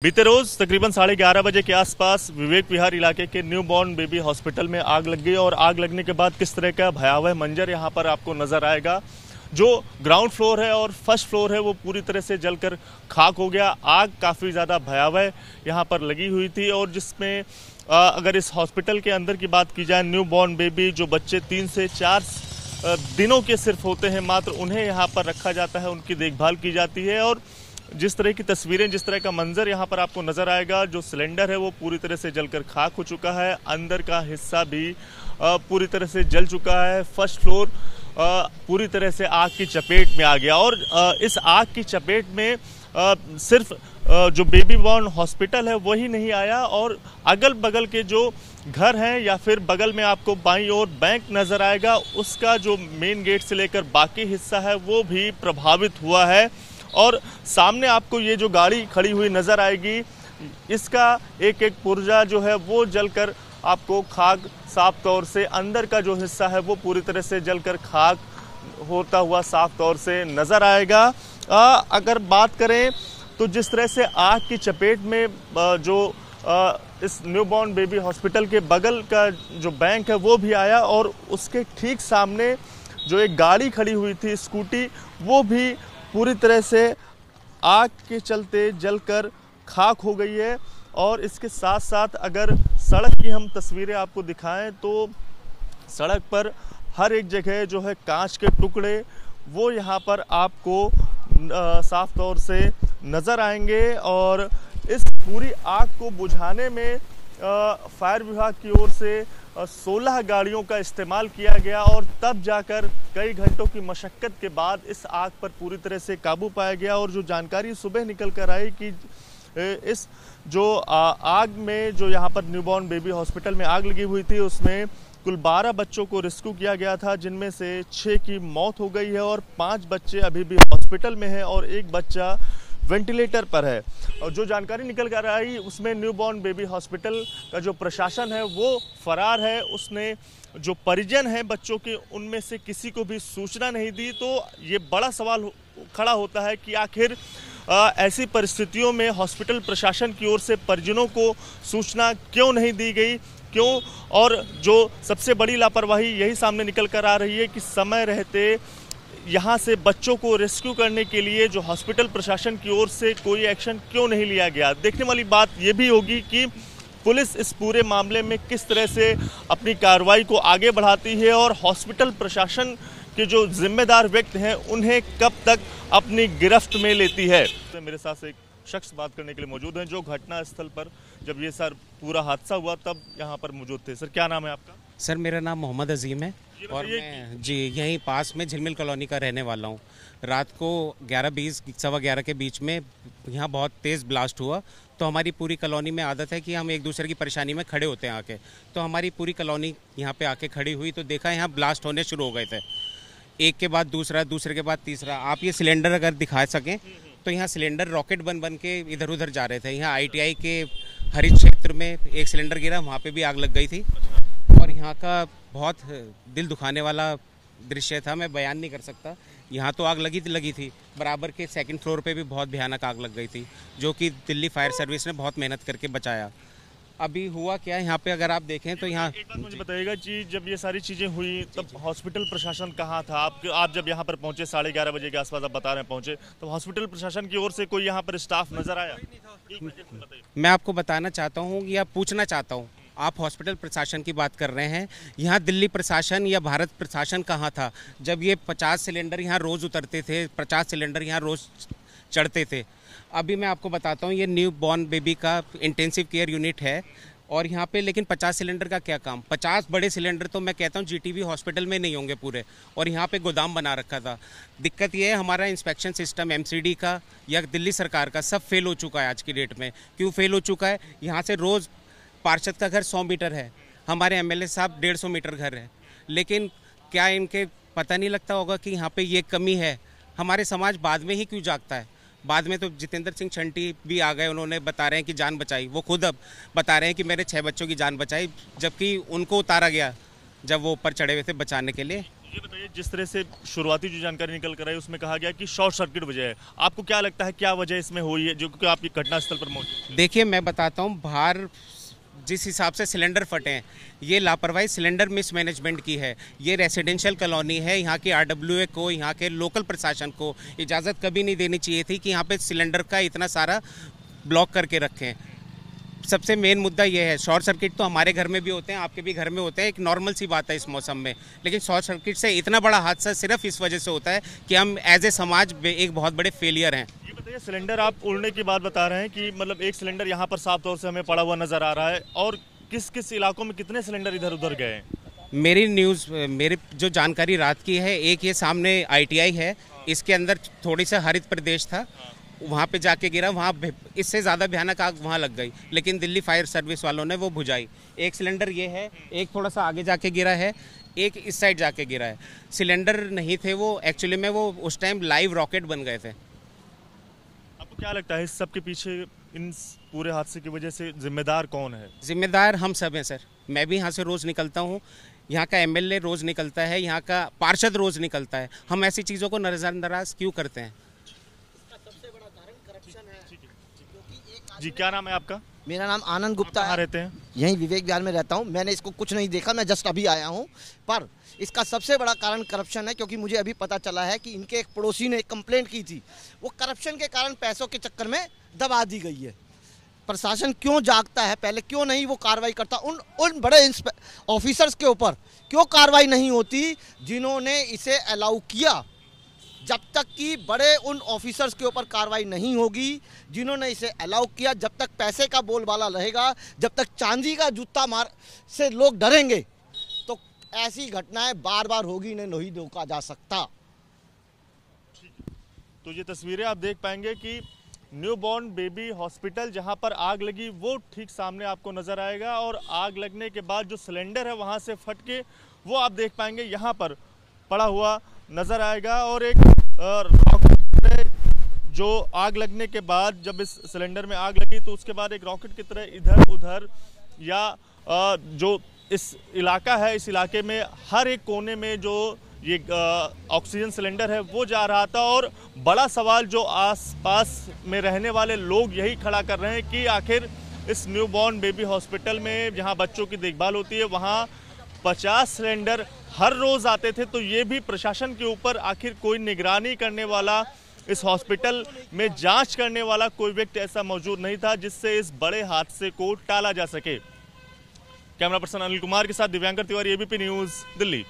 बीते रोज तकरीबन 11:30 बजे के आसपास विवेक विहार इलाके के न्यू बॉर्न बेबी हॉस्पिटल में आग लग गई और आग लगने के बाद किस तरह का भयावह मंजर यहां पर आपको नजर आएगा। जो ग्राउंड फ्लोर है और फर्स्ट फ्लोर है वो पूरी तरह से जलकर खाक हो गया। आग काफ़ी ज़्यादा भयावह यहां पर लगी हुई थी और जिसमें अगर इस हॉस्पिटल के अंदर की बात की जाए, न्यू बॉर्न बेबी जो बच्चे 3 से 4 दिनों के सिर्फ होते हैं मात्र, उन्हें यहाँ पर रखा जाता है, उनकी देखभाल की जाती है। और जिस तरह की तस्वीरें, जिस तरह का मंजर यहाँ पर आपको नजर आएगा, जो सिलेंडर है वो पूरी तरह से जलकर खाक हो चुका है, अंदर का हिस्सा भी पूरी तरह से जल चुका है, फर्स्ट फ्लोर पूरी तरह से आग की चपेट में आ गया। और इस आग की चपेट में सिर्फ जो बेबी बॉर्न हॉस्पिटल है वही नहीं आया, और अगल बगल के जो घर हैं या फिर बगल में आपको बाईं ओर बैंक नजर आएगा, उसका जो मेन गेट से लेकर बाकी हिस्सा है वो भी प्रभावित हुआ है। और सामने आपको ये जो गाड़ी खड़ी हुई नजर आएगी, इसका एक एक पुर्जा जो है वो जलकर आपको खाक साफ तौर से, अंदर का जो हिस्सा है वो पूरी तरह से जलकर खाक होता हुआ साफ तौर से नजर आएगा। अगर बात करें तो जिस तरह से आग की चपेट में जो इस न्यूबॉर्न बेबी हॉस्पिटल के बगल का जो बैंक है वो भी आया, और उसके ठीक सामने जो एक गाड़ी खड़ी हुई थी स्कूटी, वो भी पूरी तरह से आग के चलते जलकर खाक हो गई है। और इसके साथ साथ अगर सड़क की हम तस्वीरें आपको दिखाएं तो सड़क पर हर एक जगह जो है कांच के टुकड़े वो यहाँ पर आपको साफ तौर से नज़र आएंगे। और इस पूरी आग को बुझाने में फायर विभाग की ओर से 16 गाड़ियों का इस्तेमाल किया गया, और तब जाकर कई घंटों की मशक्क़त के बाद इस आग पर पूरी तरह से काबू पाया गया। और जो जानकारी सुबह निकल कर आई कि इस जो आग में जो यहाँ पर न्यूबॉर्न बेबी हॉस्पिटल में आग लगी हुई थी, उसमें कुल 12 बच्चों को रेस्क्यू किया गया था, जिनमें से 6 की मौत हो गई है और 5 बच्चे अभी भी हॉस्पिटल में हैं और एक बच्चा वेंटिलेटर पर है। और जो जानकारी निकल कर आई उसमें न्यूबॉर्न बेबी हॉस्पिटल का जो प्रशासन है वो फरार है। उसने जो परिजन हैं बच्चों के, उनमें से किसी को भी सूचना नहीं दी। तो ये बड़ा सवाल खड़ा होता है कि आखिर ऐसी परिस्थितियों में हॉस्पिटल प्रशासन की ओर से परिजनों को सूचना क्यों नहीं दी गई, क्यों? और जो सबसे बड़ी लापरवाही यही सामने निकल कर आ रही है कि समय रहते यहाँ से बच्चों को रेस्क्यू करने के लिए जो हॉस्पिटल प्रशासन की ओर से कोई एक्शन क्यों नहीं लिया गया। देखने वाली बात ये भी होगी कि पुलिस इस पूरे मामले में किस तरह से अपनी कार्रवाई को आगे बढ़ाती है, और हॉस्पिटल प्रशासन के जो जिम्मेदार व्यक्ति हैं उन्हें कब तक अपनी गिरफ्त में लेती है। तो मेरे साथ एक शख्स बात करने के लिए मौजूद हैं जो घटना स्थल पर जब ये सर पूरा हादसा हुआ तब यहाँ पर मौजूद थे। सर, क्या नाम है आपका? सर, मेरा नाम मोहम्मद अजीम है और मैं यहीं पास में झिलमिल कॉलोनी का रहने वाला हूँ। रात को 11:20 सवा 11 के बीच में यहाँ बहुत तेज़ ब्लास्ट हुआ। तो हमारी पूरी कॉलोनी में आदत है कि हम एक दूसरे की परेशानी में खड़े होते हैं आके। तो हमारी पूरी कॉलोनी यहाँ पे आके खड़ी हुई तो देखा यहाँ ब्लास्ट होने शुरू हो गए थे, एक के बाद दूसरा, दूसरे के बाद तीसरा। आप ये सिलेंडर अगर दिखा सकें तो यहाँ सिलेंडर रॉकेट बन के इधर उधर जा रहे थे। यहाँ ITI के हरित क्षेत्र में एक सिलेंडर गिरा, वहाँ पे भी आग लग गई थी। और यहाँ का बहुत दिल दुखाने वाला दृश्य था, मैं बयान नहीं कर सकता। यहाँ तो आग लगी थी, बराबर के 2nd फ्लोर पे भी बहुत भयानक आग लग गई थी, जो कि दिल्ली फायर सर्विस ने बहुत मेहनत करके बचाया। अभी हुआ क्या यहाँ पे अगर आप देखें तो यहाँ एक बात मुझे बताइएगा कि जब ये सारी चीज़ें हुई तब हॉस्पिटल प्रशासन कहाँ था? आप जब यहाँ पर पहुँचे 11:30 बजे के आसपास आप बता रहे हैं पहुँचे, तो हॉस्पिटल प्रशासन की ओर से कोई यहाँ पर स्टाफ नजर आया? मैं आपको बताना चाहता हूँ या पूछना चाहता हूँ, आप हॉस्पिटल प्रशासन की बात कर रहे हैं, यहाँ दिल्ली प्रशासन या भारत प्रशासन कहाँ था जब ये 50 सिलेंडर यहाँ रोज़ उतरते थे, 50 सिलेंडर यहाँ रोज़ चढ़ते थे? अभी मैं आपको बताता हूँ, ये न्यू बॉर्न बेबी का इंटेंसिव केयर यूनिट है और यहाँ पे लेकिन 50 सिलेंडर का क्या काम? 50 बड़े सिलेंडर तो मैं कहता हूँ GTV हॉस्पिटल में नहीं होंगे पूरे, और यहाँ पे गोदाम बना रखा था। दिक्कत ये है हमारा इंस्पेक्शन सिस्टम MCD का या दिल्ली सरकार का सब फेल हो चुका है आज की डेट में। क्यों फेल हो चुका है? यहाँ से रोज़ पार्षद का घर 100 मीटर है, हमारे MLA साहब 150 मीटर घर है, लेकिन क्या इनके पता नहीं लगता होगा कि यहाँ पे ये कमी है? हमारे समाज बाद में ही क्यों जागता है? बाद में तो जितेंद्र सिंह शंटी भी आ गए, उन्होंने बता रहे हैं कि जान बचाई। वो खुद अब बता रहे हैं कि मेरे 6 बच्चों की जान बचाई, जबकि उनको उतारा गया जब वो ऊपर चढ़े हुए थे बचाने के लिए। ये बताइए, जिस तरह से शुरुआती जो जानकारी निकल कर आई उसमें कहा गया कि शॉर्ट सर्किट वजह है, आपको क्या लगता है क्या वजह इसमें हुई है, जो कि आपकी घटनास्थल पर मौजूद? देखिए मैं बताता हूँ, बाहर जिस हिसाब से सिलेंडर फटे हैं, ये लापरवाही सिलेंडर मिसमैनेजमेंट की है। ये रेसिडेंशियल कॉलोनी है, यहाँ की आरडब्ल्यूए को, यहाँ के लोकल प्रशासन को इजाज़त कभी नहीं देनी चाहिए थी कि यहाँ पे सिलेंडर का इतना सारा ब्लॉक करके रखें। सबसे मेन मुद्दा ये है, शॉर्ट सर्किट तो हमारे घर में भी होते हैं, आपके भी घर में होते हैं, एक नॉर्मल सी बात है इस मौसम में, लेकिन शॉर्ट सर्किट से इतना बड़ा हादसा सिर्फ इस वजह से होता है कि हम एज ए समाज एक बहुत बड़े फेलियर हैं। ये बताइए, सिलेंडर आप उड़ने की बात बता रहे हैं कि मतलब एक सिलेंडर यहाँ पर साफ तौर से हमें पड़ा हुआ नजर आ रहा है, और किस किस इलाकों में कितने सिलेंडर इधर उधर गए हैं? मेरी जो जानकारी रात की है, एक ये सामने ITI है, इसके अंदर थोड़ी सा हरित प्रदेश था, वहाँ पे जाके गिरा, वहाँ इससे ज़्यादा भयानक आग वहाँ लग गई, लेकिन दिल्ली फायर सर्विस वालों ने वो बुझाई। एक सिलेंडर ये है, एक थोड़ा सा आगे जाके गिरा है, एक इस साइड जाके गिरा है। सिलेंडर नहीं थे वो, एक्चुअली में वो उस टाइम लाइव रॉकेट बन गए थे। आपको क्या लगता है इस सब के पीछे, इन पूरे हादसे की वजह से जिम्मेदार कौन है? जिम्मेदार हम सब हैं सर। मैं भी यहाँ से रोज़ निकलता हूँ, यहाँ का MLA रोज़ निकलता है, यहाँ का पार्षद रोज़ निकलता है। हम ऐसी चीज़ों को नज़रअंदाज क्यों करते हैं? सबसे बड़ा कारण करप्शन है। जी, क्या नाम है आपका? मेरा नाम आनंद गुप्ता है। रहते हैं? यहीं विवेक विहार में रहता हूँ। मैंने इसको कुछ नहीं देखा, मैं जस्ट अभी आया हूँ, पर इसका सबसे बड़ा कारण करप्शन है, क्योंकि मुझे अभी पता चला है कि इनके एक पड़ोसी ने एक कंप्लेंट की थी, वो करप्शन के कारण पैसों के चक्कर में दबा दी गई है। प्रशासन क्यों जागता है, पहले क्यों नहीं वो कार्रवाई करता? उन बड़े ऑफिसर्स के ऊपर क्यों कार्रवाई नहीं होती जिन्होंने इसे अलाउ किया? जब तक कि बड़े उन ऑफिसर्स के ऊपर कार्रवाई नहीं होगी जिन्होंने इसे अलाउ किया, जब तक पैसे का बोलबाला रहेगा, जब तक चांदी का जूता मार से लोग डरेंगे, तो ऐसी घटनाएं बार बार होगी, नहीं रोका जा सकता। तो ये तस्वीरें आप देख पाएंगे कि न्यूबॉर्न बेबी हॉस्पिटल जहां पर आग लगी वो ठीक सामने आपको नजर आएगा, और आग लगने के बाद जो सिलेंडर है वहां से फट के वो आप देख पाएंगे यहाँ पर पड़ा हुआ नजर आएगा। और एक रॉकेट, जो आग लगने के बाद जब इस सिलेंडर में आग लगी तो उसके बाद एक रॉकेट की तरह इधर उधर, या जो इस इलाका है, इस इलाके में हर एक कोने में जो ये ऑक्सीजन सिलेंडर है वो जा रहा था। और बड़ा सवाल जो आसपास में रहने वाले लोग यही खड़ा कर रहे हैं कि आखिर इस न्यूबॉर्न बेबी हॉस्पिटल में जहां बच्चों की देखभाल होती है वहां 50 सिलेंडर हर रोज आते थे, तो ये भी प्रशासन के ऊपर आखिर कोई निगरानी करने वाला, इस हॉस्पिटल में जांच करने वाला कोई व्यक्ति ऐसा मौजूद नहीं था जिससे इस बड़े हादसे को टाला जा सके। कैमरा पर्सन अनिल कुमार के साथ दिव्यांकर तिवारी, ABP न्यूज, दिल्ली।